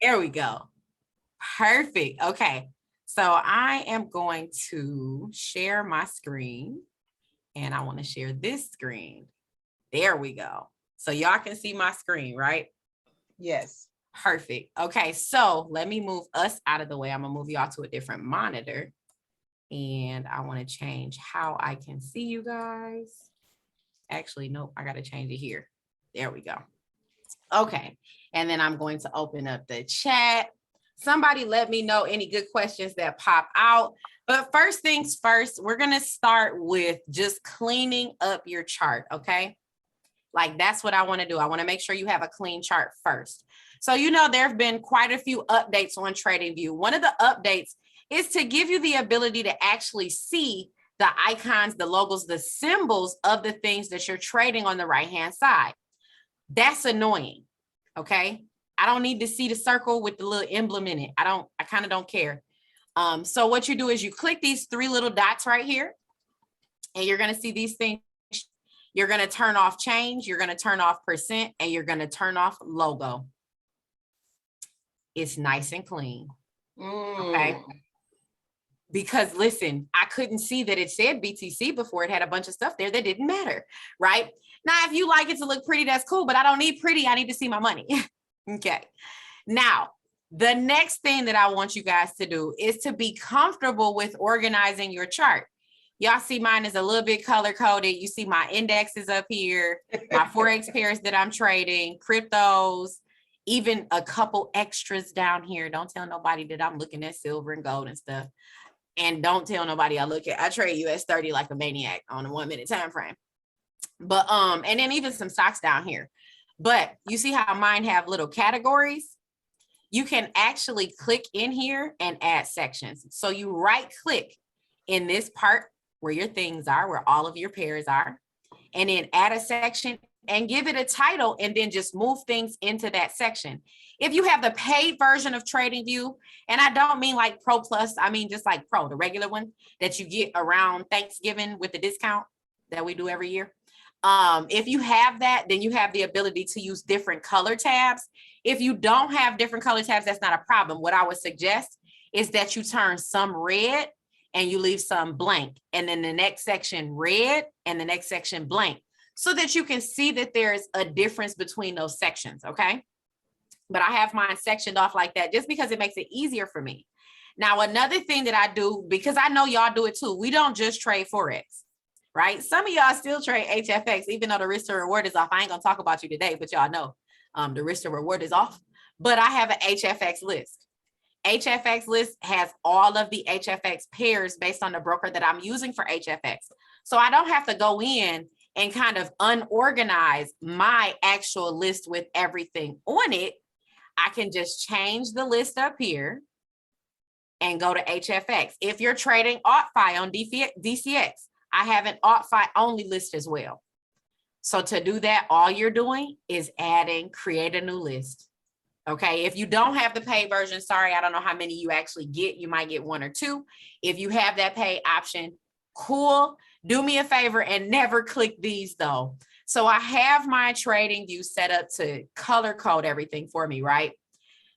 There we go. Perfect. Okay. So I am going to share my screen and I want to share this screen. There we go. So y'all can see my screen, right? Yes. Perfect. Okay. So let me move us out of the way. I'm going to move y'all to a different monitor. And I want to change how I can see you guys. Actually, nope, I got to change it here. There we go. Okay. And then I'm going to open up the chat. Somebody let me know any good questions that pop out. But first things first, we're going to start with just cleaning up your chart, okay? Like that's what I want to do. I want to make sure you have a clean chart first. So, you know, there have been quite a few updates on TradingView. One of the updates is to give you the ability to actually see the icons, the logos, the symbols of the things that you're trading on the right-hand side. That's annoying, okay? I don't need to see the circle with the little emblem in it. I kind of don't care. So what you do is you click these three little dots right here, and you're going to see these things. You're going to turn off change, you're going to turn off percent, and you're going to turn off logo. It's nice and clean, okay? Because listen, I couldn't see that it said BTC before. It had a bunch of stuff there that didn't matter, right? Now, if you like it to look pretty, that's cool, but I don't need pretty. I need to see my money. Okay. Now, the next thing that I want you guys to do is to be comfortable with organizing your chart. Y'all see mine is a little bit color coded. You see my indexes up here, my Forex pairs that I'm trading, cryptos, even a couple extras down here. Don't tell nobody that I'm looking at silver and gold and stuff. And don't tell nobody I trade US 30 like a maniac on a 1 minute time frame. But and then even some stocks down here. But you see how mine have little categories? You can actually click in here and add sections. So you right click in this part where your things are, where all of your pairs are, and then add a section and give it a title and then just move things into that section. If you have the paid version of TradingView, and I don't mean like Pro Plus, I mean just like Pro, the regular one that you get around Thanksgiving with the discount that we do every year. If you have that, then you have the ability to use different color tabs. If you don't have different color tabs, that's not a problem. What I would suggest is that you turn some red and you leave some blank, and then the next section red and the next section blank, so that you can see that there's a difference between those sections, okay? But I have mine sectioned off like that just because it makes it easier for me. Now, another thing that I do, because I know y'all do it too, we don't just trade Forex, right? Some of y'all still trade HFX, even though the risk to reward is off. I ain't gonna talk about you today, but y'all know the risk to reward is off. But I have an HFX list. HFX list has all of the HFX pairs based on the broker that I'm using for HFX. So I don't have to go in and kind of unorganize my actual list with everything on it. I can just change the list up here and go to HFX. If you're trading AutFi on DCX, I have an AutFi only list as well. So to do that, all you're doing is create a new list. Okay, if you don't have the paid version, sorry, I don't know how many you actually get. You might get 1 or 2. If you have that paid option, cool. Do me a favor and never click these though. So I have my TradingView set up to color code everything for me, right?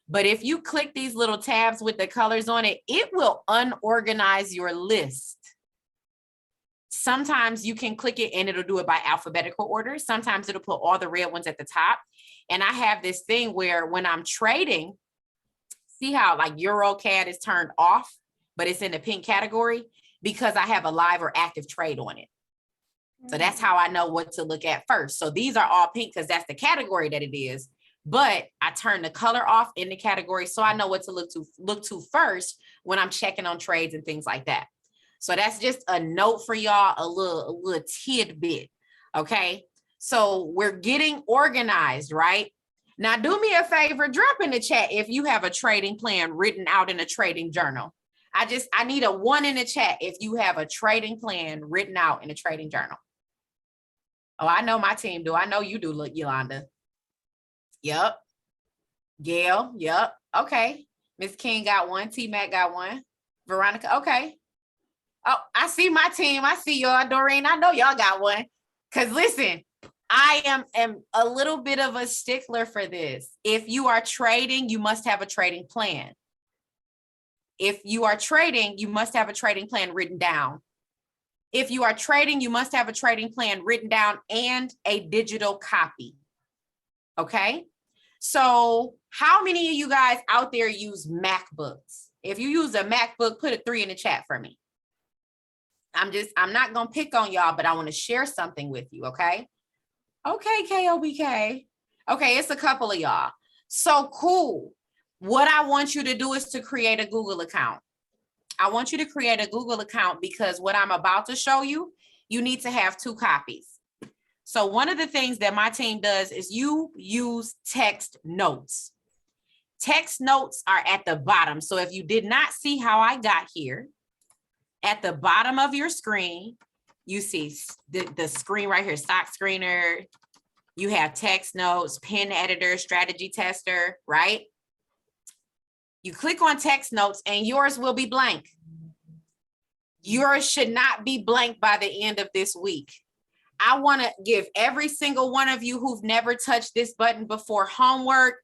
But if you click these little tabs with the colors on it, it will unorganize your list. Sometimes you can click it and it'll do it by alphabetical order. Sometimes it'll put all the red ones at the top. And I have this thing where when I'm trading, see how like EuroCAD is turned off, but it's in the pink category because I have a live or active trade on it. So that's how I know what to look at first. So these are all pink because that's the category that it is. But I turn the color off in the category so I know what to look to first when I'm checking on trades and things like that. So that's just a note for y'all, a little tidbit, okay? So we're getting organized, right? Now do me a favor, drop in the chat if you have a trading plan written out in a trading journal. I need a 1 in the chat if you have a trading plan written out in a trading journal. Oh, I know my team do. I know you do, look, Yolanda. Yep. Gail, yep. Okay. Miss King got 1. T-Mac got 1. Veronica, okay. Oh, I see my team. I see y'all, Doreen. I know y'all got 1. Because listen, am a little bit of a stickler for this. If you are trading, you must have a trading plan. If you are trading, you must have a trading plan written down. If you are trading, you must have a trading plan written down and a digital copy. Okay? So how many of you guys out there use MacBooks? If you use a MacBook, put a 3 in the chat for me. I'm not going to pick on y'all, but I want to share something with you, okay? Okay, KOBK. Okay, it's a couple of y'all. So cool. What I want you to do is to create a Google account. I want you to create a Google account because what I'm about to show you, you need to have 2 copies. So one of the things that my team does is you use text notes. Text notes are at the bottom. So if you did not see how I got here, at the bottom of your screen, you see the screen right here, stock screener. You have text notes, pen editor, strategy tester, right? You click on text notes and yours will be blank. Yours should not be blank by the end of this week. I want to give every single one of you who've never touched this button before homework.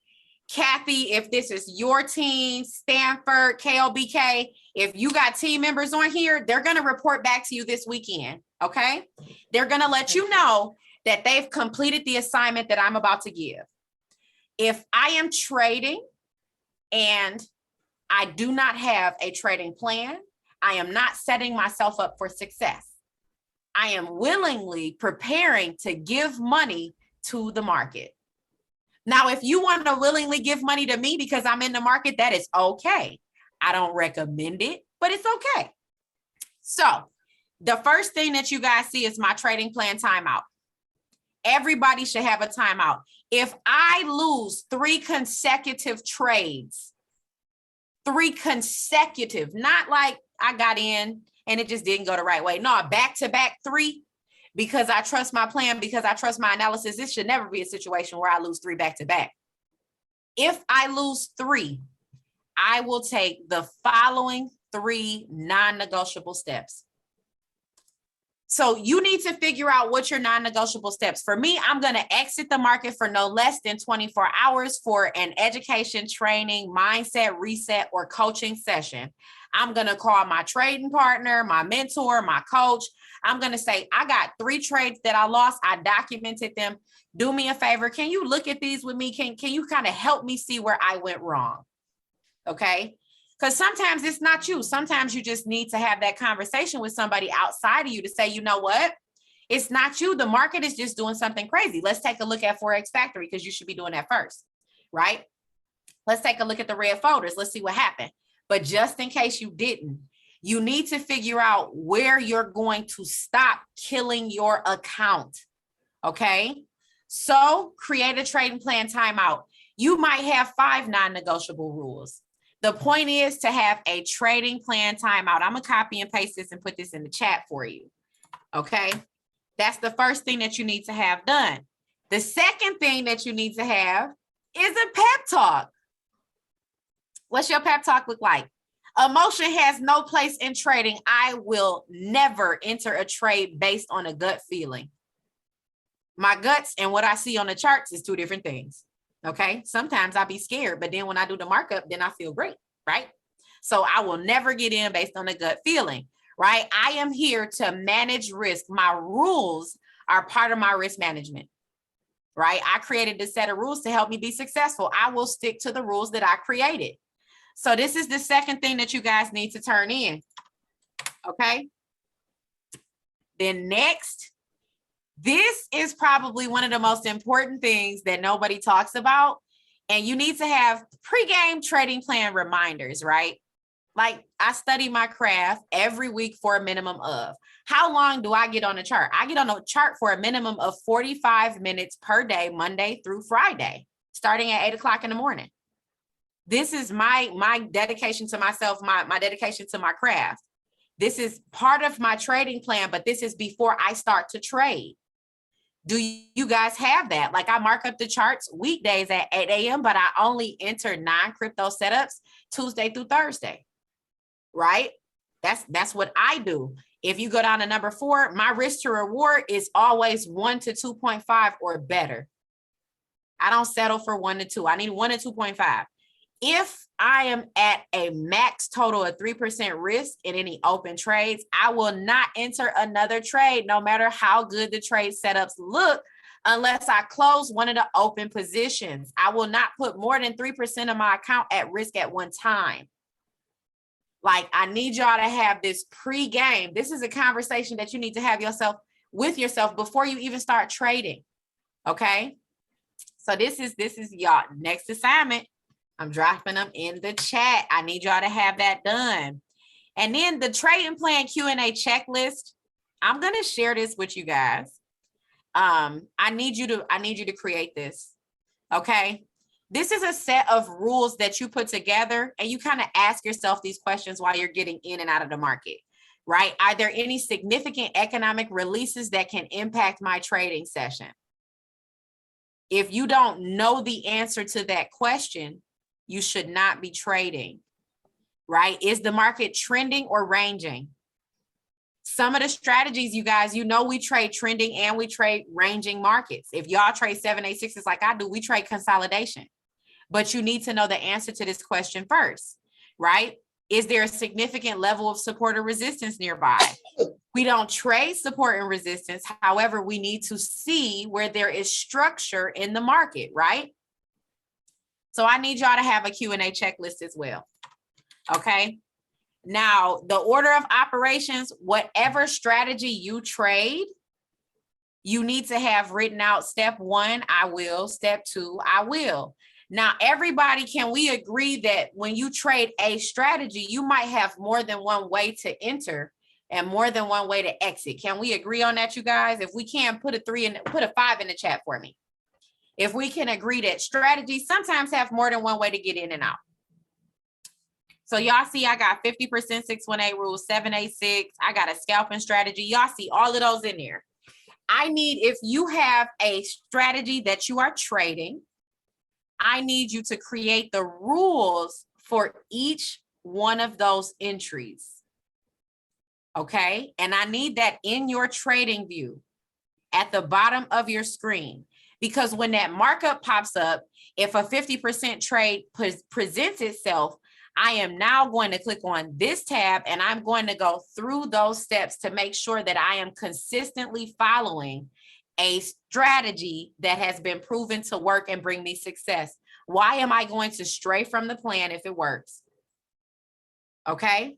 Kathy, if this is your team, Stanford, KLBK, if you got team members on here, they're going to report back to you this weekend, okay? They're going to let you know that they've completed the assignment that I'm about to give. If I am trading and I do not have a trading plan, I am not setting myself up for success. I am willingly preparing to give money to the market. Now, if you want to willingly give money to me because I'm in the market, that is okay. I don't recommend it, but it's okay. So the first thing that you guys see is my trading plan timeout. Everybody should have a timeout. If I lose 3 consecutive trades, 3 consecutive, not like I got in and it just didn't go the right way. No, back-to-back 3, because I trust my plan, because I trust my analysis. This should never be a situation where I lose 3 back-to-back. If I lose 3, I will take the following 3 non-negotiable steps. So you need to figure out what your non-negotiable steps. For me, I'm going to exit the market for no less than 24 hours for an education, training, mindset, reset, or coaching session. I'm going to call my trading partner, my mentor, my coach. I'm going to say, I got 3 trades that I lost. I documented them. Do me a favor. Can you look at these with me? Can you kind of help me see where I went wrong? Okay. Because sometimes it's not you. Sometimes you just need to have that conversation with somebody outside of you to say, you know what? It's not you. The market is just doing something crazy. Let's take a look at Forex Factory because you should be doing that first, right? Let's take a look at the red folders. Let's see what happened. But just in case you didn't, you need to figure out where you're going to stop killing your account, okay? So create a trading plan timeout. You might have 5 non-negotiable rules. The point is to have a trading plan timeout. I'm going to copy and paste this and put this in the chat for you, okay? That's the first thing that you need to have done. The second thing that you need to have is a pep talk. What's your pep talk look like? Emotion has no place in trading. I will never enter a trade based on a gut feeling. My guts and what I see on the charts is 2 different things. Okay. Sometimes I'll be scared, but then when I do the markup, then I feel great. Right. So I will never get in based on a gut feeling. Right. I am here to manage risk. My rules are part of my risk management. Right. I created this set of rules to help me be successful. I will stick to the rules that I created. So this is the second thing that you guys need to turn in. Okay. Then next, this is probably one of the most important things that nobody talks about. And you need to have pre-game trading plan reminders, right? Like I study my craft every week for a minimum of. How long do I get on the chart? I get on a chart for a minimum of 45 minutes per day, Monday through Friday, starting at 8 o'clock in the morning. This is my dedication to myself, my dedication to my craft. This is part of my trading plan, but this is before I start to trade. Do you guys have that? Like I mark up the charts weekdays at 8 a.m., but I only enter non-crypto setups Tuesday through Thursday, right? That's what I do. If you go down to number 4, my risk to reward is always 1 to 2.5 or better. I don't settle for 1 to 2. I need 1 to 2.5. If I am at a max total of 3% risk in any open trades, I will not enter another trade, no matter how good the trade setups look, unless I close one of the open positions. I will not put more than 3% of my account at risk at one time. Like, I need y'all to have this pre-game. This is a conversation that you need to have with yourself before you even start trading. Okay. So this is y'all next assignment. I'm dropping them in the chat. I need y'all to have that done. And then the trading plan Q&A checklist. I'm going to share this with you guys. I need you to create this. Okay. This is a set of rules that you put together, and you kind of ask yourself these questions while you're getting in and out of the market, right? Are there any significant economic releases that can impact my trading session? If you don't know the answer to that question, you should not be trading, right? Is the market trending or ranging? Some of the strategies, you guys, we trade trending and we trade ranging markets. If y'all trade 786s like I do, we trade consolidation. But you need to know the answer to this question first, right? Is there a significant level of support or resistance nearby? We don't trade support and resistance. However, we need to see where there is structure in the market, right? So I need y'all to have a Q&A checklist as well. Okay. Now, the order of operations, whatever strategy you trade, you need to have written out step 1, I will. Step 2, I will. Now, everybody, can we agree that when you trade a strategy, you might have more than one way to enter and more than one way to exit? Can we agree on that, you guys? If we can, put a 5 in the chat for me. If we can agree that strategies sometimes have more than one way to get in and out. So y'all see, I got 50% 618 rules, 786. I got a scalping strategy. Y'all see all of those in there. If you have a strategy that you are trading, I need you to create the rules for each one of those entries. Okay. And I need that in your trading view at the bottom of your screen, because when that markup pops up, if a 50% trade presents itself, I am now going to click on this tab and I'm going to go through those steps to make sure that I am consistently following a strategy that has been proven to work and bring me success. Why am I going to stray from the plan if it works? Okay.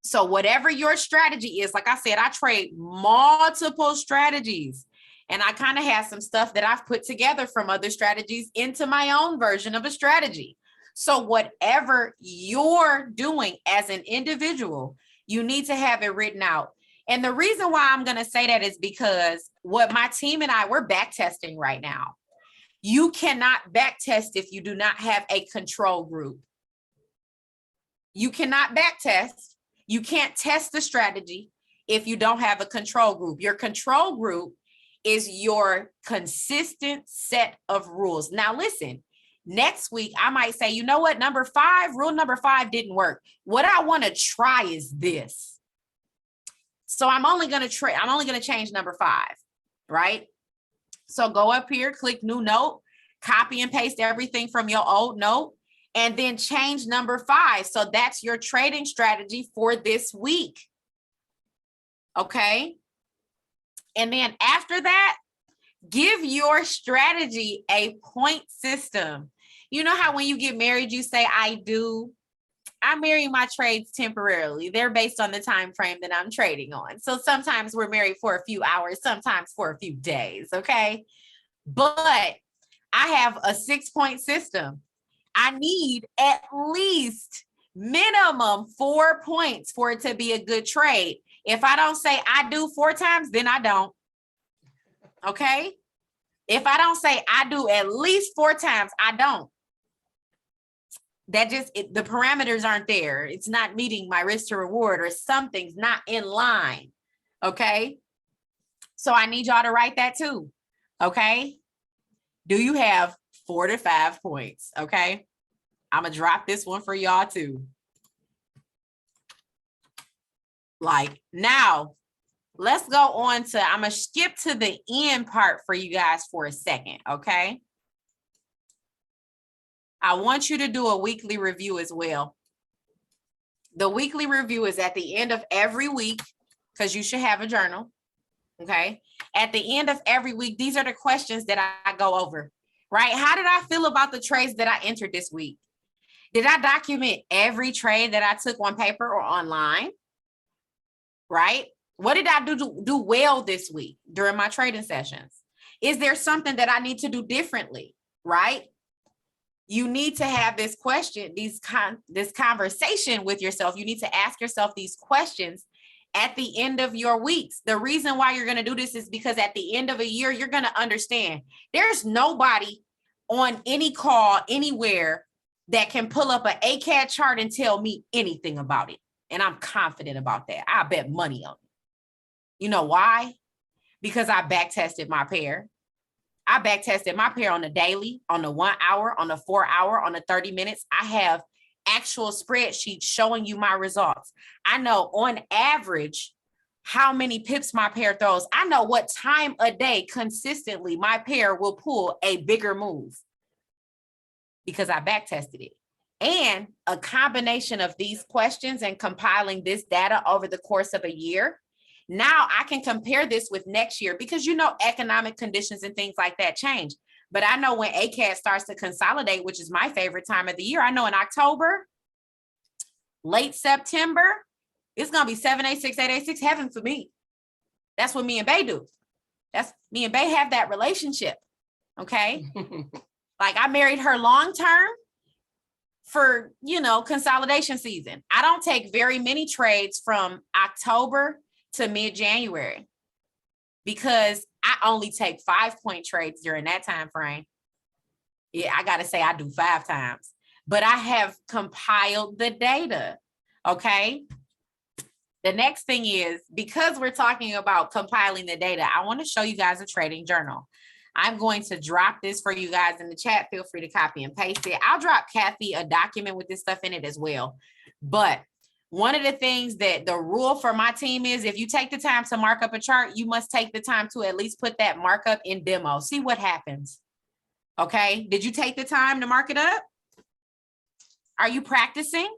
So whatever your strategy is, like I said, I trade multiple strategies, and I kind of have some stuff that I've put together from other strategies into my own version of a strategy. So whatever you're doing as an individual, you need to have it written out. And the reason why I'm going to say that is because what my team and we're back testing right now. You cannot back test if you do not have a control group. You cannot back test. You can't test the strategy if you don't have a control group. Your control group is your consistent set of rules. Now, listen, next week, I might say, you know what? Rule number 5 didn't work. What I want to try is this. So I'm only going to change number 5, right? So go up here, click new note, copy and paste everything from your old note, and then change number 5. So that's your trading strategy for this week. Okay. And then after that, give your strategy a point system. You know how when you get married, you say, I do. I marry my trades temporarily. They're based on the time frame that I'm trading on. So sometimes we're married for a few hours, sometimes for a few days. Okay. But I have a 6-point system. I need at least minimum 4 points for it to be a good trade. If I don't say I do 4 times, then I don't. Okay. If I don't say I do at least 4 times, I don't. The parameters aren't there. It's not meeting my risk to reward, or something's not in line. Okay. So I need y'all to write that too. Okay. Do you have 4 to 5 points? Okay. I'm going to drop this one for y'all too. Like now, let's go on to, I'm going to skip to the end part for you guys for a second, okay? I want you to do a weekly review as well. The weekly review is at the end of every week because you should have a journal, okay? At the end of every week, these are the questions that I go over, right? How did I feel about the trades that I entered this week? Did I document every trade that I took on paper or online, right? What did I do well this week during my trading sessions? Is there something that I need to do differently, right? You need to have this question, this conversation with yourself. You need to ask yourself these questions at the end of your weeks. The reason why you're going to do this is because at the end of a year, you're going to understand there's nobody on any call anywhere that can pull up an ACAD chart and tell me anything about it. And I'm confident about that. I bet money on it. You know why? Because I back tested my pair. I back tested my pair on the daily, on the 1 hour, on the 4 hour, on the 30 minutes. I have actual spreadsheets showing you my results. I know on average how many pips my pair throws. I know what time a day consistently my pair will pull a bigger move because I back tested it. And a combination of these questions and compiling this data over the course of a year, now I can compare this with next year because you know economic conditions and things like that change. But I know when ACAD starts to consolidate, which is my favorite time of the year, I know in October, late September, it's going to be 786, 886 heaven for me. That's what me and Bay do. That's me and Bay have that relationship. Okay. Like I married her long term for, you know, consolidation season. I don't take very many trades from October to mid-January because I only take 5-point trades during that time frame. Yeah, I got to say I do 5 times, but I have compiled the data. Okay. The next thing is, because we're talking about compiling the data, I want to show you guys a trading journal. I'm going to drop this for you guys in the chat. Feel free to copy and paste it. I'll drop Kathy a document with this stuff in it as well. But one of the things that the rule for my team is if you take the time to mark up a chart, you must take the time to at least put that markup in demo. See what happens. Okay. Did you take the time to mark it up? Are you practicing?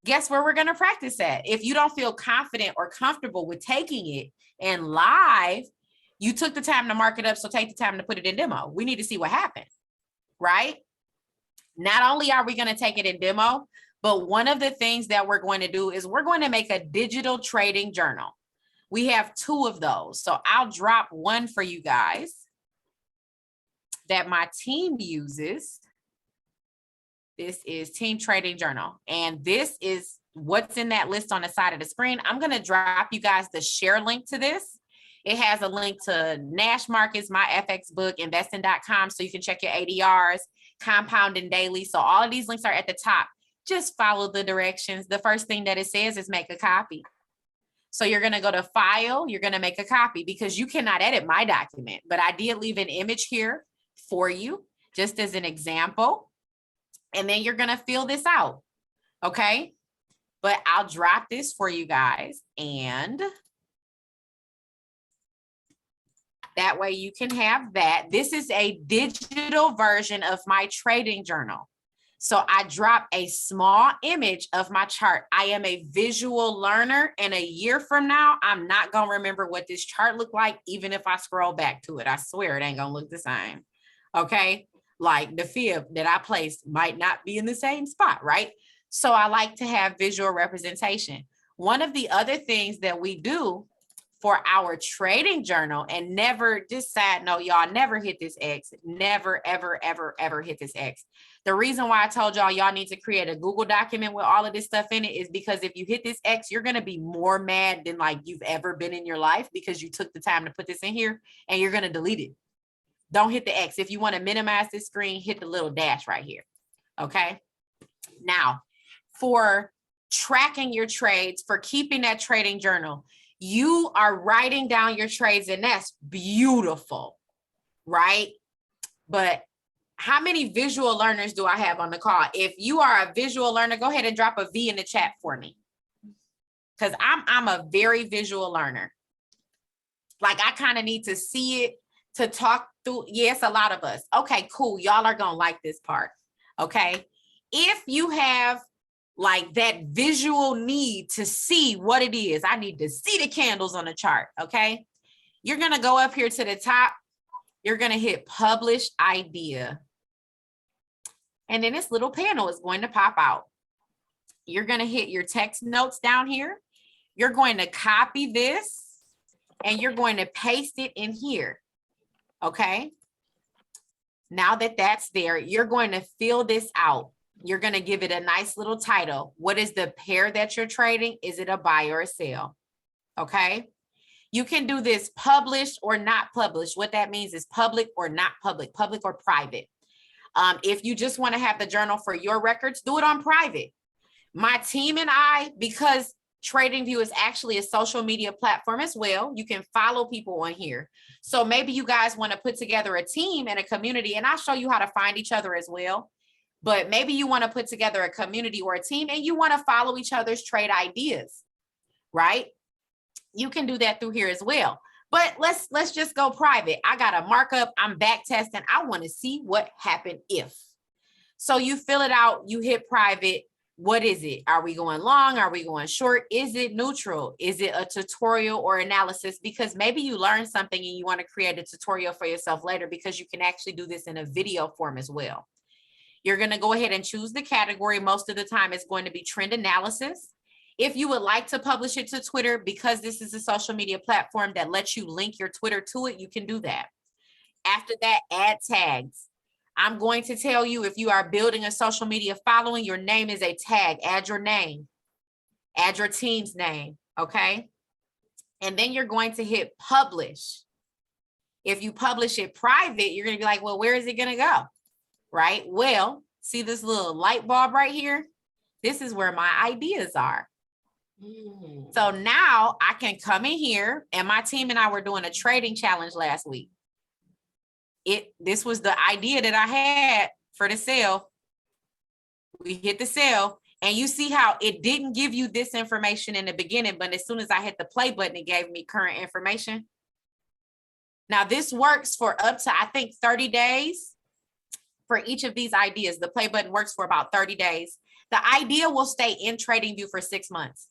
Guess where we're going to practice at? If you don't feel confident or comfortable with taking it and live, you took the time to mark it up, so take the time to put it in demo. We need to see what happens, right? Not only are we going to take it in demo, but one of the things that we're going to do is we're going to make a digital trading journal. We have 2 of those. So I'll drop one for you guys that my team uses. This is Team Trading Journal. And this is what's in that list on the side of the screen. I'm going to drop you guys the share link to this. It has a link to Nash Markets, my FX book, investing.com, so you can check your ADRs, compounding daily. So all of these links are at the top. Just follow the directions. The first thing that it says is make a copy. So you're going to go to file, you're going to make a copy because you cannot edit my document, but I did leave an image here for you just as an example. And then you're going to fill this out. Okay. But I'll drop this for you guys, and that way you can have that. This is a digital version of my trading journal. So I drop a small image of my chart. I am a visual learner, and a year from now, I'm not going to remember what this chart looked like, even if I scroll back to it. I swear it ain't going to look the same. Okay. Like the fib that I placed might not be in the same spot, right? So I like to have visual representation. One of the other things that we do for our trading journal, and never, just side note, y'all, never hit this X. Never, ever, ever, ever hit this X. The reason why I told y'all need to create a Google document with all of this stuff in it is because if you hit this X, you're going to be more mad than like you've ever been in your life because you took the time to put this in here, and you're going to delete it. Don't hit the X. If you want to minimize this screen, hit the little dash right here. Okay. Now, for tracking your trades, for keeping that trading journal, you are writing down your trades, and that's beautiful, right? But how many visual learners do I have on the call? If you are a visual learner, go ahead and drop a V in the chat for me. because I'm a very visual learner. Like I kind of need to see it to talk through. Yes, a lot of us. Okay, cool. Y'all are gonna like this part. Okay. If you have like that visual need to see what it is, I need to see the candles on the chart. Okay. You're gonna go up here to the top. You're gonna hit publish idea. And then this little panel is going to pop out. You're gonna hit your text notes down here. You're going to copy this and you're going to paste it in here. Okay. Now that that's there, you're going to fill this out. You're going to give it a nice little title. What is the pair that you're trading? Is it a buy or a sell? Okay. You can do this published or not published. What that means is public or not public, public or private. If you just want to have the journal for your records, do it on private. My team and I, because TradingView is actually a social media platform as well. You can follow people on here. So maybe you guys want to put together a team and a community, and I'll show you how to find each other as well. But maybe you want to put together a community or a team and you want to follow each other's trade ideas, right? You can do that through here as well. But let's just go private. I got a markup. I'm back testing. I want to see what happened if. So you fill it out. You hit private. What is it? Are we going long? Are we going short? Is it neutral? Is it a tutorial or analysis? Because maybe you learned something and you want to create a tutorial for yourself later, because you can actually do this in a video form as well. You're going to go ahead and choose the category. Most of the time it's going to be trend analysis. If you would like to publish it to Twitter, because this is a social media platform that lets you link your Twitter to it, you can do that. After that, add tags. I'm going to tell you, if you are building a social media following, your name is a tag. Add your name, add your team's name, okay? And then you're going to hit publish. If you publish it private, you're going to be like, well, where is it going to go? Right? Well, see this little light bulb right here? This is where my ideas are. So now I can come in here, and my team and I were doing a trading challenge last week. This was the idea that I had for the sale. We hit the sale, and you see how it didn't give you this information in the beginning, but as soon as I hit the play button, it gave me current information. Now this works for up to, I think, 30 days for each of these ideas. The play button works for about 30 days. The idea will stay in TradingView for 6 months.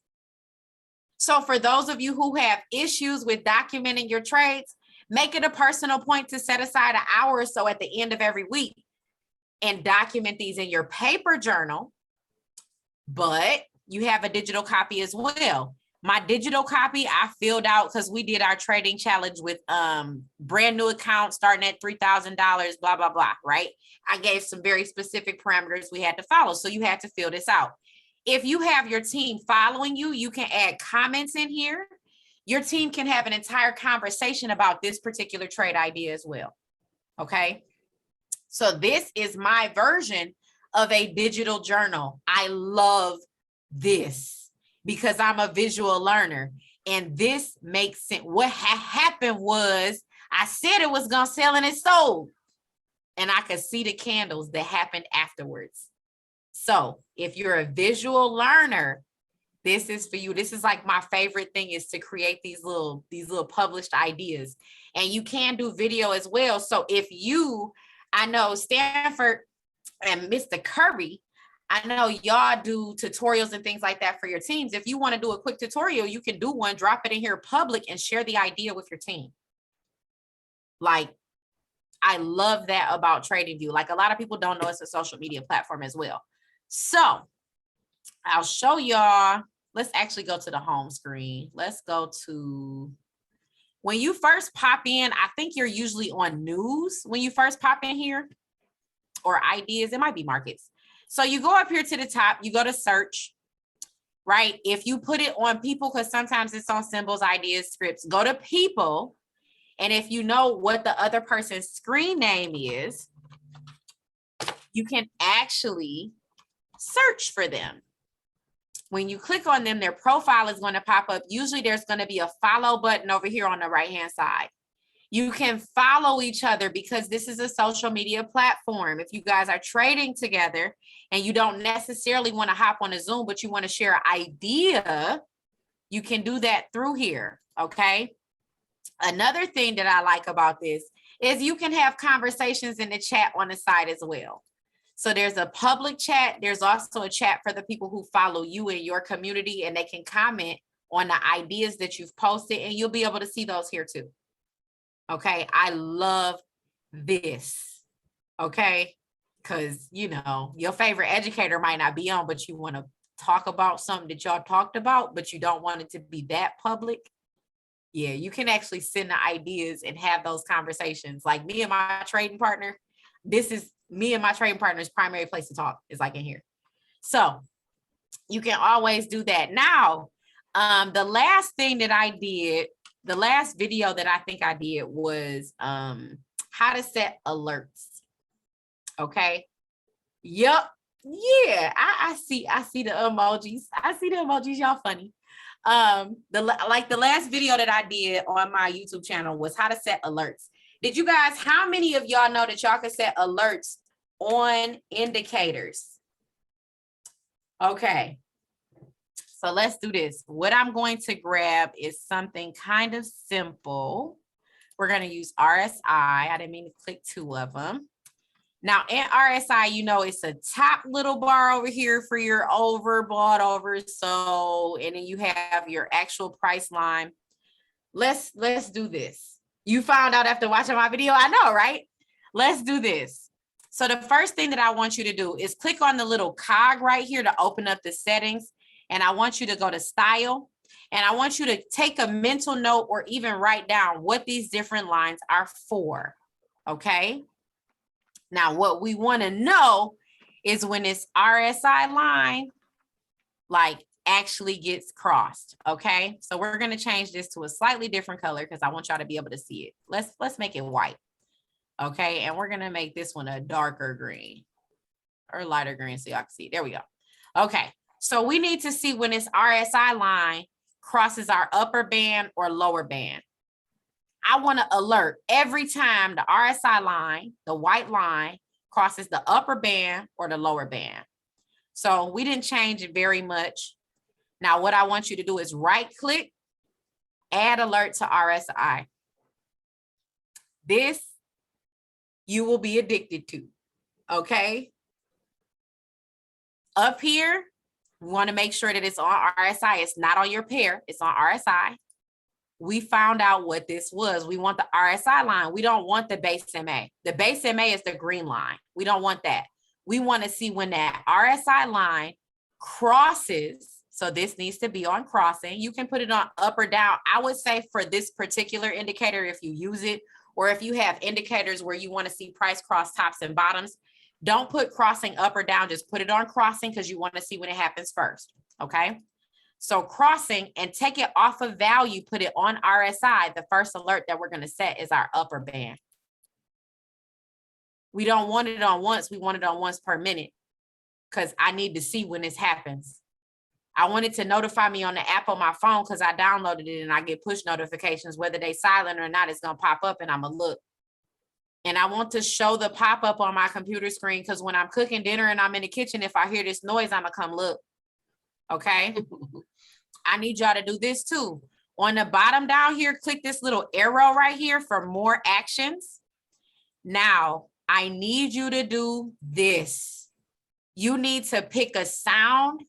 So for those of you who have issues with documenting your trades, make it a personal point to set aside an hour or so at the end of every week and document these in your paper journal, but you have a digital copy as well. My digital copy I filled out because we did our trading challenge with brand new accounts starting at $3,000, blah, blah, blah, right? I gave some very specific parameters we had to follow. So you had to fill this out. If you have your team following you, you can add comments in here. Your team can have an entire conversation about this particular trade idea as well. Okay. So this is my version of a digital journal. I love this because I'm a visual learner, and this makes sense. What happened was I said it was going to sell and it sold, and I could see the candles that happened afterwards. So if you're a visual learner, this is for you. This is like my favorite thing, is to create these little published ideas. And you can do video as well. So if you, I know Stanford and Mr. Curry, I know y'all do tutorials and things like that for your teams. If you want to do a quick tutorial, you can do one, drop it in here public, and share the idea with your team. Like, I love that about TradingView. Like, a lot of people don't know it's a social media platform as well. So I'll show y'all. Let's actually go to the home screen. Let's go to, when you first pop in, I think you're usually on news when you first pop in here, or ideas. It might be markets. So you go up here to the top, you go to search, right? If you put it on people, because sometimes it's on symbols, ideas, scripts, go to people. And if you know what the other person's screen name is, you can actually search for them. When you click on them, their profile is going to pop up. Usually there's going to be a follow button over here on the right-hand side. You can follow each other because this is a social media platform. If you guys are trading together and you don't necessarily want to hop on a Zoom, but you want to share an idea, You can do that through here, okay? Another thing that I like about this is you can have conversations in the chat on the side as well. So there's a public chat. There's also a chat for the people who follow you in your community, and they can comment on the ideas that you've posted, and you'll be able to see those here too. Okay, I love this. Okay, because you know your favorite educator might not be on, but you want to talk about something that y'all talked about, but you don't want it to be that public. Yeah, you can actually send the ideas and have those conversations. Like me and my trading partner, this is me and my trading partner's primary place to talk is like in here. So you can always do that. Now, the last thing that I did, the last video that I think I did was how to set alerts. Okay. Yep. Yeah, I see the emojis. I see the emojis. Y'all funny. The last video that I did on my YouTube channel was how to set alerts. Did you guys, how many of y'all know that y'all can set alerts on indicators? Okay. So let's do this. What I'm going to grab is something kind of simple. We're going to use RSI. I didn't mean to click two of them. Now in RSI, you know, it's a top little bar over here for your overbought over. So, and then you have your actual price line. Let's do this. You found out after watching my video. I know, right? Let's do this. So the first thing that I want you to do is click on the little cog right here to open up the settings. And I want you to go to style. And I want you to take a mental note or even write down what these different lines are for. Okay. Now, what we want to know is when this RSI line, like, actually gets crossed. Okay. So we're going to change this to a slightly different color because I want y'all to be able to see it. Let's make it white. Okay. And we're going to make this one a darker green or lighter green so y'all can see. There we go. Okay. So we need to see when this RSI line crosses our upper band or lower band. I want to alert every time the RSI line, the white line, crosses the upper band or the lower band. So we didn't change it very much. Now, what I want you to do is right click, add alert to RSI. This you will be addicted to. Okay. Up here, we want to make sure that it's on RSI. It's not on your pair. It's on RSI. We found out what this was. We want the RSI line. We don't want the base MA. The base MA is the green line. We don't want that. We want to see when that RSI line crosses. So this needs to be on crossing. You can put it on up or down. I would say for this particular indicator, if you use it, or if you have indicators where you want to see price cross tops and bottoms, don't put crossing up or down. Just put it on crossing because you want to see when it happens first. Okay. So crossing and take it off of value, put it on RSI. The first alert that we're going to set is our upper band. We don't want it on once. We want it on once per minute because I need to see when this happens. I want it to notify me on the app on my phone because I downloaded it and I get push notifications, whether they silent or not, it's going to pop up and I'm going to look. And I want to show the pop-up on my computer screen because when I'm cooking dinner and I'm in the kitchen, if I hear this noise, I'm going to come look. Okay. I need y'all to do this too. On the bottom down here, click this little arrow right here for more actions. Now, I need you to do this. You need to pick a sound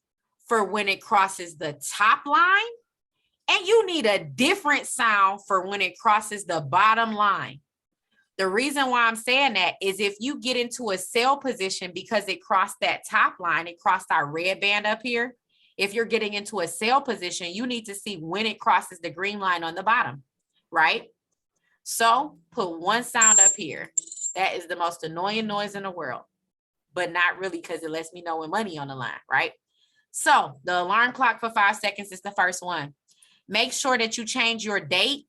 for when it crosses the top line, and you need a different sound for when it crosses the bottom line. The reason why I'm saying that is if you get into a sell position because it crossed that top line, it crossed our red band up here. If you're getting into a sell position, you need to see when it crosses the green line on the bottom, right? So put one sound up here. That is the most annoying noise in the world, but not really because it lets me know when money on the line, right? So the alarm clock for 5 seconds is the first one. Make sure that you change your date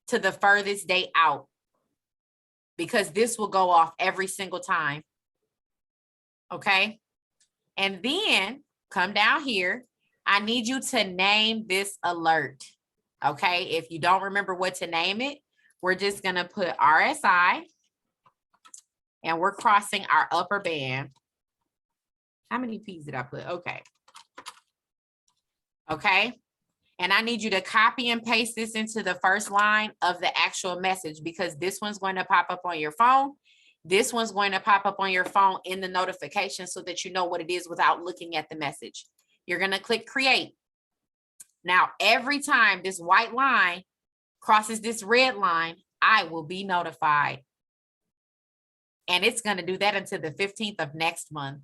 to the furthest date out because this will go off every single time. Okay. And then come down here. I need you to name this alert. Okay. If you don't remember what to name it, we're just going to put RSI and we're crossing our upper band. How many P's did I put? Okay. Okay. And I need you to copy and paste this into the first line of the actual message, because this one's going to pop up on your phone. This one's going to pop up on your phone in the notification so that you know what it is without looking at the message. You're going to click create. Now, every time this white line crosses this red line, I will be notified. And it's going to do that until the 15th of next month,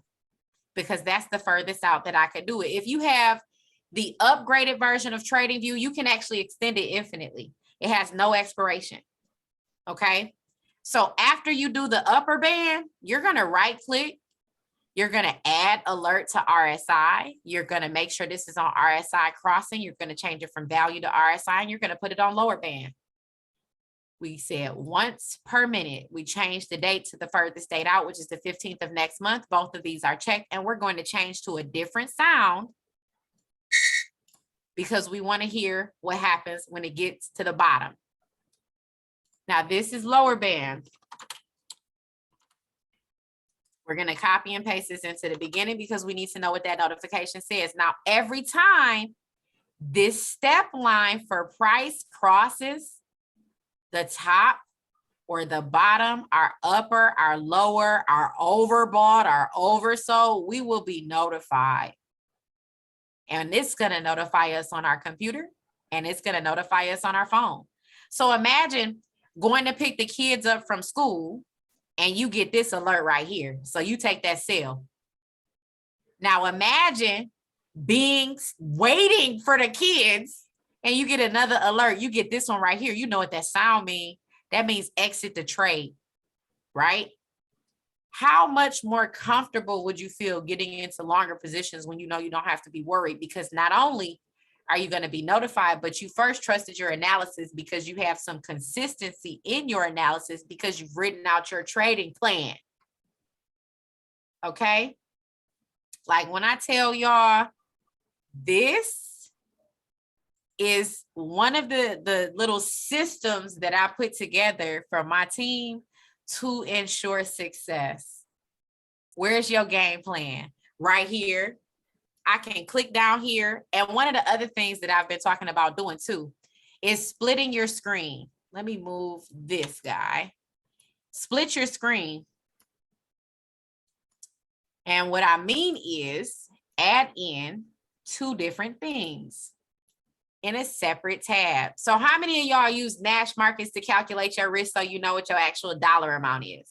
because that's the furthest out that I could do it. If you have the upgraded version of TradingView, you can actually extend it infinitely. It has no expiration. Okay. So after you do the upper band, you're going to right click. You're going to add alert to RSI. You're going to make sure this is on RSI crossing. You're going to change it from value to RSI, and you're going to put it on lower band. We said once per minute. We changed the date to the furthest date out, which is the 15th of next month. Both of these are checked, and we're going to change to a different sound because we want to hear what happens when it gets to the bottom. Now, this is lower band. We're going to copy and paste this into the beginning because we need to know what that notification says. Now, every time this step line for price crosses the top or the bottom, our upper, our lower, our overbought, our oversold, we will be notified. And it's going to notify us on our computer, and it's going to notify us on our phone. So imagine going to pick the kids up from school and you get this alert right here. So you take that sale. Now imagine waiting for the kids and you get another alert. You get this one right here. You know what that sound means? That means exit the trade, right? How much more comfortable would you feel getting into longer positions when you know you don't have to be worried? Because not only are you going to be notified, but you first trusted your analysis because you have some consistency in your analysis because you've written out your trading plan. Okay? Like when I tell y'all, this is one of the little systems that I put together for my team to ensure success. Where's your game plan? Right here. I can click down here. And one of the other things that I've been talking about doing too is splitting your screen. Let me move this guy. Split your screen. And what I mean is add in two different things in a separate tab. So how many of y'all use Nash markets to calculate your risk so you know what your actual dollar amount is?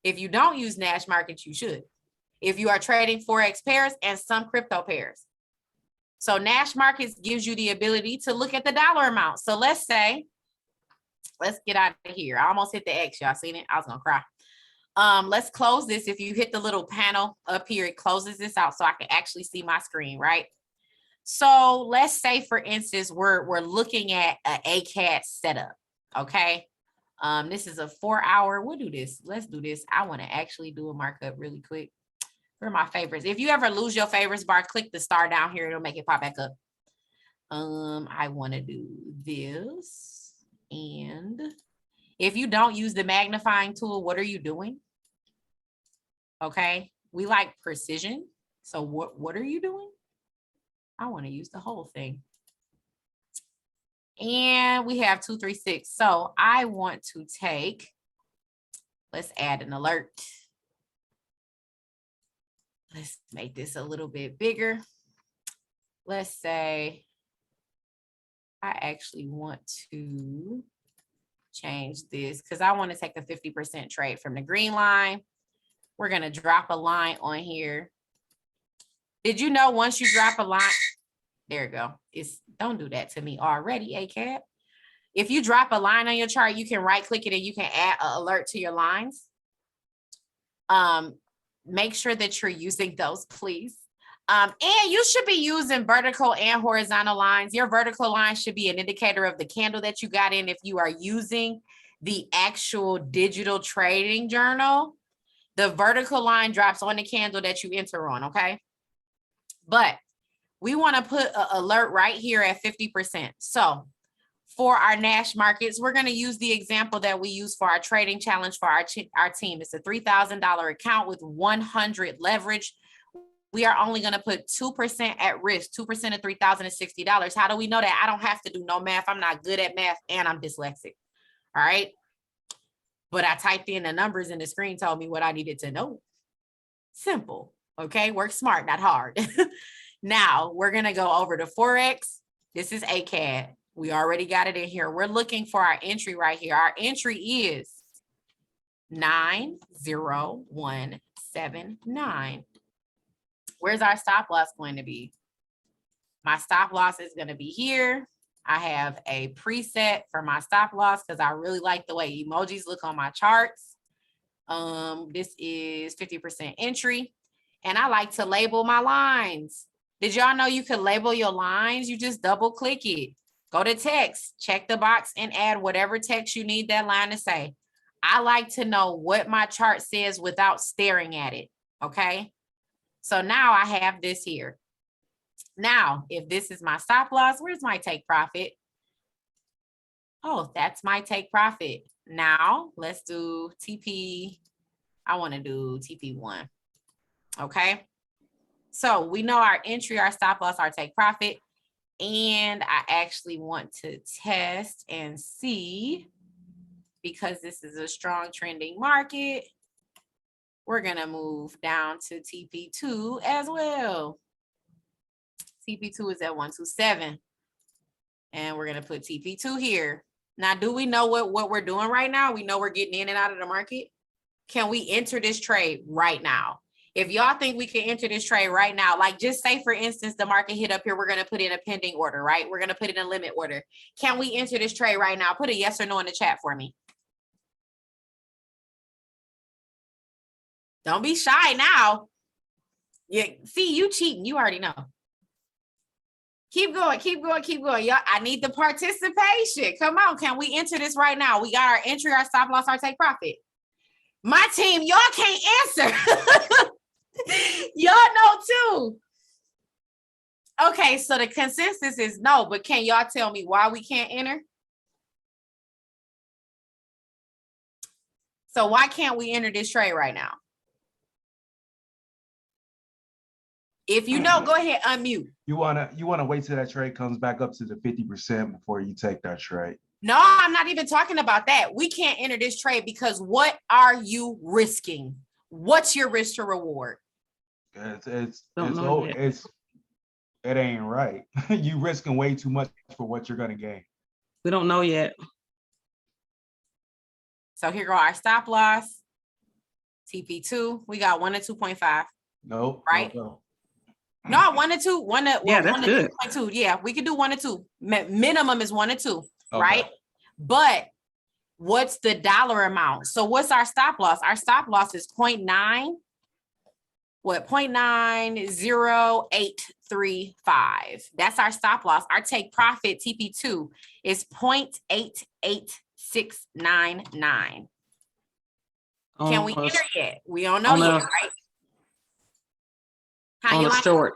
If you don't use Nash markets, you should. If you are trading Forex pairs and some crypto pairs. So Nash markets gives you the ability to look at the dollar amount. So let's say, let's get out of here. I almost hit the X. Y'all seen it? I was gonna cry. Let's close this. If you hit the little panel up here, it closes this out so I can actually see my screen, right? So let's say, for instance, we're looking at an ACAT setup, okay? This is a 4-hour. We'll do this. Let's do this. I want to actually do a markup really quick for my favorites. If you ever lose your favorites bar, click the star down here. It'll make it pop back up. I want to do this. And if you don't use the magnifying tool, what are you doing? Okay. We like precision. So what are you doing? I want to use the whole thing. And we have 2, 3, 6. So I want to take, let's add an alert. Let's make this a little bit bigger. Let's say I actually want to change this because I want to take a 50% trade from the green line. We're going to drop a line on here. Did you know once you drop a line, there you go. Don't do that to me already, ACAT. If you drop a line on your chart, you can right click it and you can add an alert to your lines. Make sure that you're using those, please. And you should be using vertical and horizontal lines. Your vertical line should be an indicator of the candle that you got in if you are using the actual digital trading journal. The vertical line drops on the candle that you enter on, okay? But we want to put an alert right here at 50%. So for our Nash markets, we're going to use the example that we use for our trading challenge for our team. It's a $3,000 account with 100 leverage. we are only going to put 2% at risk, 2% of $3,060. How do we know that? I don't have to do no math. I'm not good at math and I'm dyslexic. All right. But I typed in the numbers and the screen told me what I needed to know. Simple. Okay. Work smart, not hard. Now we're going to go over to Forex. This is ACAD. We already got it in here. We're looking for our entry right here. Our entry is 90179. Where's our stop loss going to be? My stop loss is going to be here. I have a preset for my stop loss because I really like the way emojis look on my charts. This is 50% entry. And I like to label my lines. Did y'all know you could label your lines? You just double click it. Go to text, check the box and add whatever text you need that line to say. I like to know what my chart says without staring at it. Okay. So now I have this here. Now, if this is my stop loss, where's my take profit? Oh, that's my take profit. Now let's do TP. I want to do TP1. Okay. So we know our entry, our stop loss, our take profit. And I actually want to test and see, because this is a strong trending market, we're going to move down to TP2 as well. TP2 is at 127. And we're going to put TP2 here. Now, do we know what we're doing right now? We know we're getting in and out of the market. Can we enter this trade right now? If y'all think we can enter this trade right now, like just say, for instance, the market hit up here, we're going to put in a pending order, right? We're going to put in a limit order. Can we enter this trade right now? Put a yes or no in the chat for me. Don't be shy now. Yeah, see, you cheating. You already know. Keep going, keep going, keep going. Y'all, I need the participation. Come on, can we enter this right now? We got our entry, our stop loss, our take profit. My team, y'all can't answer. Y'all know too. Okay, so the consensus is no, but can y'all tell me why we can't enter? So why can't we enter this trade right now? If you know, go ahead, unmute. You wanna wait till that trade comes back up to the 50% before you take that trade. No, I'm not even talking about that. We can't enter this trade because what are you risking? What's your risk to reward? It ain't right. You risking way too much for what you're gonna gain. We don't know yet. So here go our stop loss. TP2. We got 1 to 2.5. Nope. Right? No. No, 1 to 2. Yeah, that's good. 2.2. Yeah, we can do 1 to 2. Minimum is 1 to 2, Okay. right? But what's the dollar amount? So what's our stop loss? Our stop loss is 0.9. What? 0.90835. That's our stop loss. Our take profit TP2 is 0.88699. Can we enter yet? We don't know yet, right? How on you the like short?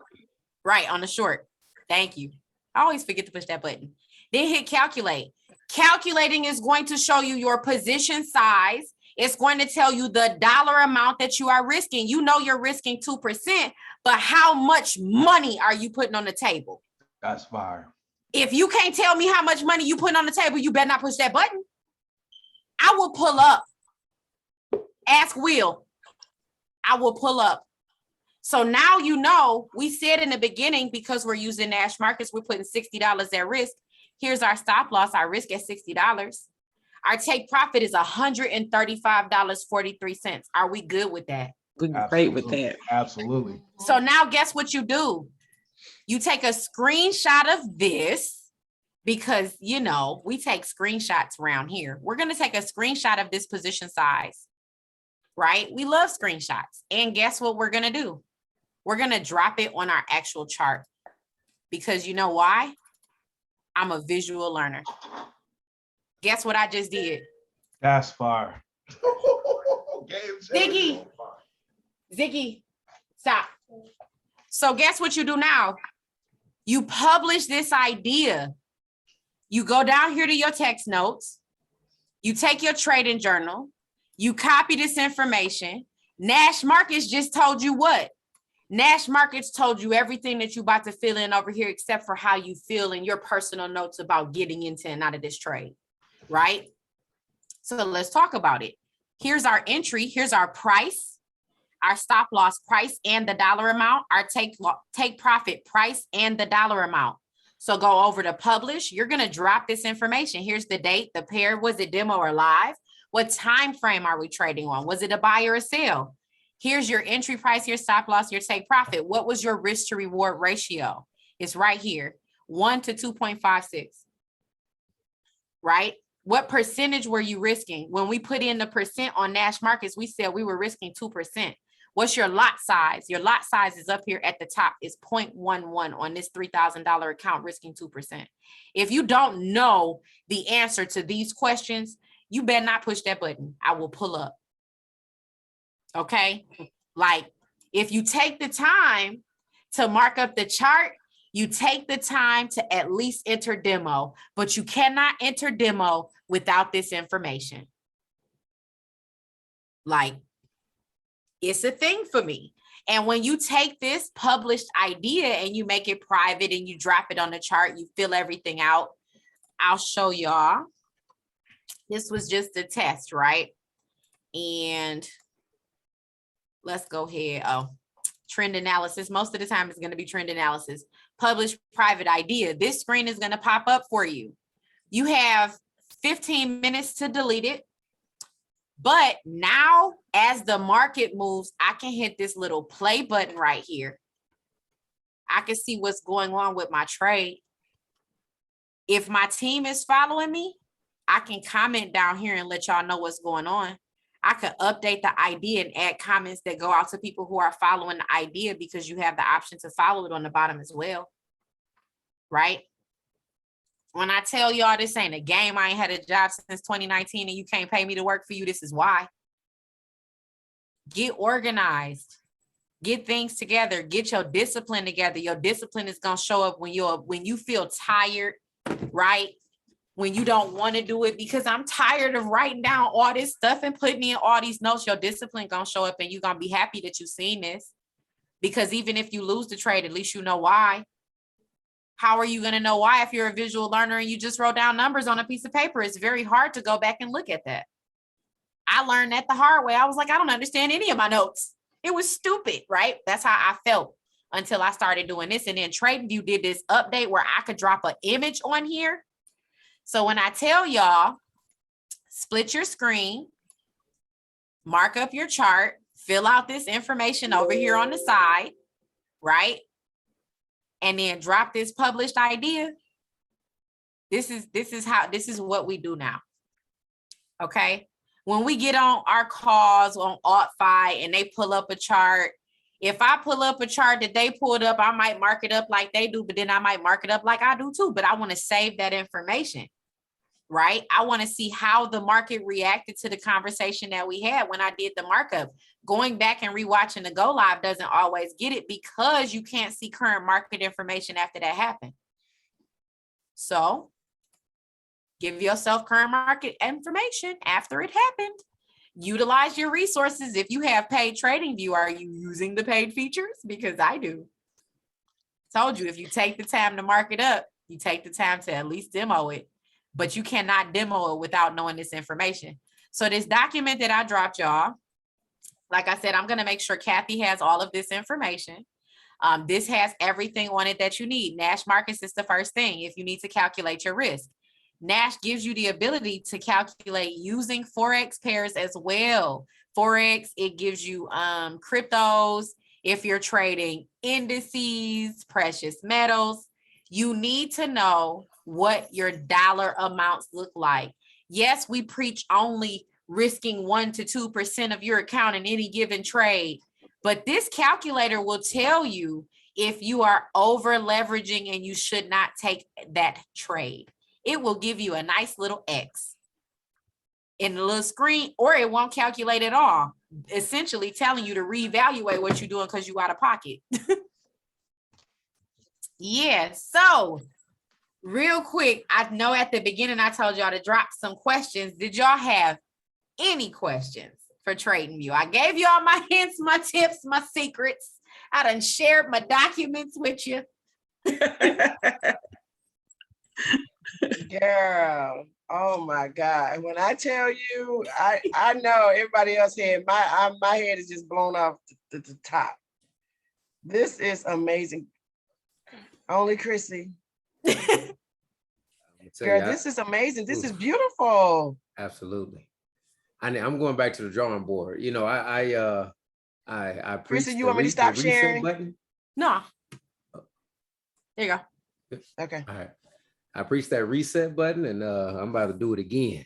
Right, on the short. Thank you. I always forget to push that button. Then hit calculate. Calculating is going to show you your position size. It's going to tell you the dollar amount that you are risking. You know you're risking 2%, but how much money are you putting on the table? That's fire. If you can't tell me how much money you putting on the table, you better not push that button. I will pull up. Ask Will. I will pull up. So now you know, we said in the beginning, because we're using Nash markets, we're putting $60 at risk. Here's our stop loss, our risk at $60. Our take profit is $135.43. Are we good with that? We're great with that. Absolutely. So now guess what you do? You take a screenshot of this, because, you know, we take screenshots around here. We're going to take a screenshot of this position size, right? We love screenshots. And guess what we're going to do? We're going to drop it on our actual chart, because you know why? I'm a visual learner. Guess what I just did? That's fire. Ziggy, stop. So guess what you do now? You publish this idea. You go down here to your text notes. You take your trading journal. You copy this information. Nash Markets just told you what? Nash Markets told you everything that you about to fill in over here, except for how you feel in your personal notes about getting into and out of this trade, right? So let's talk about it. Here's our entry. Here's our price, our stop loss price and the dollar amount, our take profit price and the dollar amount. So go over to publish. You're going to drop this information. Here's the date, the pair. Was it demo or live? What time frame are we trading on? Was it a buy or a sell? Here's your entry price, your stop loss, your take profit. What was your risk to reward ratio? It's right here, 1 to 2.56, right? What percentage were you risking? When we put in the percent on Nash Markets, we said we were risking 2%. What's your lot size? Your lot size is up here at the top. It's 0.11 on this $3,000 account, risking 2%. If you don't know the answer to these questions, you better not push that button. I will pull up. Okay? Like, if you take the time to mark up the chart, you take the time to at least enter demo, but you cannot enter demo without this information. Like, it's a thing for me. And when you take this published idea and you make it private and you drop it on the chart, you fill everything out. I'll show y'all. This was just a test, right? And let's go ahead. Oh, trend analysis. Most of the time it's going to be trend analysis. Publish private idea. This screen is going to pop up for you. You have 15 minutes to delete it. But now, as the market moves, I can hit this little play button right here. I can see what's going on with my trade. If my team is following me, I can comment down here and let y'all know what's going on. I could update the idea and add comments that go out to people who are following the idea, because you have the option to follow it on the bottom as well, right? When I tell y'all this ain't a game, I ain't had a job since 2019 and you can't pay me to work for you, this is why. Get organized. Get things together. Get your discipline together. Your discipline is going to show up when you feel tired, right? When you don't want to do it, because I'm tired of writing down all this stuff and putting in all these notes. Your discipline going to show up and you're going to be happy that you've seen this, because even if you lose the trade, at least you know why. How are you going to know why if you're a visual learner and you just wrote down numbers on a piece of paper? It's very hard to go back and look at that. I learned that the hard way. I was like, I don't understand any of my notes. It was stupid, right? That's how I felt until I started doing this. And then TradingView did this update where I could drop an image on here. So when I tell y'all, split your screen, mark up your chart, fill out this information over here on the side, right? And then drop this published idea. This is what we do now. Okay. When we get on our calls on AltFi and they pull up a chart, if I pull up a chart that they pulled up, I might mark it up like they do, but then I might mark it up like I do too. But I want to save that information, right? I want to see how the market reacted to the conversation that we had when I did the markup. Going back and rewatching the go live doesn't always get it, because you can't see current market information after that happened. So give yourself current market information after it happened. Utilize your resources. If you have paid TradingView, are you using the paid features? Because I do. Told you, if you take the time to mark it up, you take the time to at least demo it, but you cannot demo it without knowing this information. So this document that I dropped y'all, like I said, I'm going to make sure Kathy has all of this information. This has everything on it that you need. Nash Markets is the first thing if you need to calculate your risk. Nash gives you the ability to calculate using Forex pairs as well. Forex, it gives you cryptos. If you're trading indices, precious metals, you need to know what your dollar amounts look like. Yes, we preach only risking 1 to 2% of your account in any given trade, but this calculator will tell you if you are over leveraging and you should not take that trade. It will give you a nice little X in the little screen, or it won't calculate at all, essentially telling you to reevaluate what you're doing because you're out of pocket. Yeah, so real quick, I know at the beginning I told y'all to drop some questions. Did y'all have any questions for TradingView? I gave y'all my hints, my tips, my secrets, I done shared my documents with you. Girl, oh my God. When I tell you, I know everybody else head, my head is just blown off the top. This is amazing. Only Chrissy. Girl, this is amazing. This is beautiful. Absolutely. I'm going back to the drawing board. You know, I Chrissy, you want me to stop sharing? Button. No. There you go. Okay. All right. I preached that reset button, and I'm about to do it again.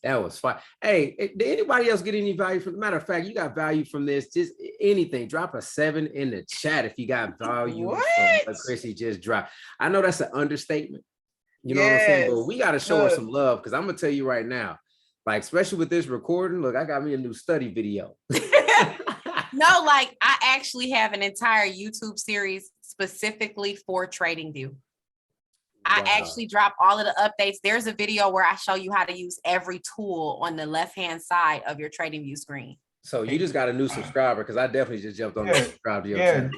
That was fun. Hey, did anybody else get any value from? Matter of fact, you got value from this? Just anything. Drop a 7 in the chat if you got value from what Chrissy just dropped. I know that's an understatement. You know what I'm saying? But we got to show her some love, because I'm gonna tell you right now, like, especially with this recording. Look, I got me a new study video. No, like, I actually have an entire YouTube series specifically for TradingView. I actually drop all of the updates. There's a video where I show you how to use every tool on the left-hand side of your TradingView screen. So you just got a new subscriber, because I definitely just jumped on the subscribe to your channel.